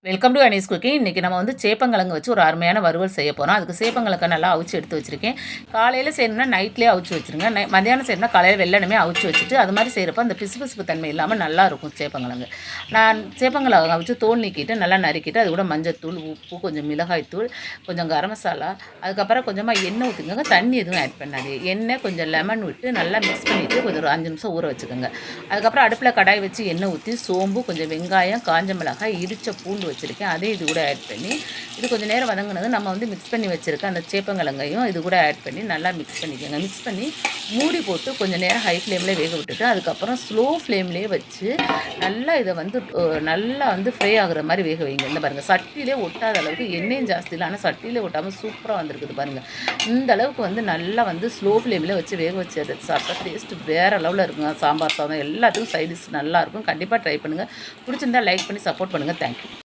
Welcome to Anees cooking. இன்றைக்கி நம்ம வந்து சேப்பங்கிழங்கு வச்சு ஒரு அருமையான வறுவல் செய்ய போகிறோம். அதுக்கு சேப்பங்கிழங்கு நல்லா அவிச்சு எடுத்து வச்சுருக்கேன். காலையில் செய்யணும்னா நைட்லேயே அவிச்சு வச்சுருங்க. மதியானம் செய்யணும்னா காலையில் வெள்ளனமே அவிச்சு வச்சுட்டு அது மாதிரி செய்கிறப்ப அந்த பிசுபிசுப்பு தன்மை இல்லாமல் நல்லாயிருக்கும் சேப்பங்கிழங்கு. நான் சேப்பங்கிழங்கு அவிச்சு தோல் நீக்கிட்டு நல்லா நறுக்கிட்டு அது கூட மஞ்சத்தூள், உப்பு, கொஞ்சம் மிளகாய்த்தூள், கொஞ்சம் கரம் மசாலா, அதுக்கப்புறம் கொஞ்சமாக எண்ணெய் ஊற்றிக்கோங்க. தண்ணி எதுவும் ஆட் பண்ணாது. எண்ணெய் கொஞ்சம் லெமன் விட்டு நல்லா மிக்ஸ் பண்ணிவிட்டு கொஞ்சம் ஒரு 5 நிமிஷம் ஊற வச்சுக்கோங்க. அதுக்கப்புறம் அடுப்பில் கடாய் வச்சு எண்ணெய் ஊற்றி சோம்பு, கொஞ்சம் வெங்காயம், காஞ்ச மிளகாய், இடித்த பூண்டு வச்சுருக்கேன். அதையும் இது கூட ஆட் பண்ணி இது கொஞ்சம் நேரம் வதங்கினது நம்ம வந்து மிக்ஸ் பண்ணி வச்சுருக்க அந்த சேப்பங்கிழங்கையும் இது கூட ஆட் பண்ணி நல்லா மிக்ஸ் பண்ணிக்கோங்க. மிக்ஸ் பண்ணி மூடி போட்டு கொஞ்சம் நேரம் ஹை ஃப்ளேமில் வேக விட்டுட்டு அதுக்கப்புறம் ஸ்லோ ஃப்ளேம்லேயே வச்சு நல்லா இதை வந்து நல்லா வந்து ஃப்ரை ஆகுற மாதிரி வேக வைங்க. இந்த பாருங்கள், சட்டியிலே ஒட்டாத அளவுக்கு எண்ணெயும் ஜாஸ்தி இல்லை, ஆனால் சட்டியிலே ஒட்டாமல் சூப்பராக வந்திருக்குது பாருங்கள். இந்த அளவுக்கு வந்து நல்லா வந்து ஸ்லோ ஃப்ளேமில் வச்சு வேக வச்சு அதை சாப்பிட்டா டேஸ்ட்டு வேறு லெவலில் இருக்குங்க. சாம்பார் சாதம் எல்லாத்துக்கும் சைடிஷ் நல்லாயிருக்கும். கண்டிப்பாக ட்ரை பண்ணுங்கள். பிடிச்சிருந்தா லைக் பண்ணி சப்போர்ட் பண்ணுங்கள். தேங்க்யூ.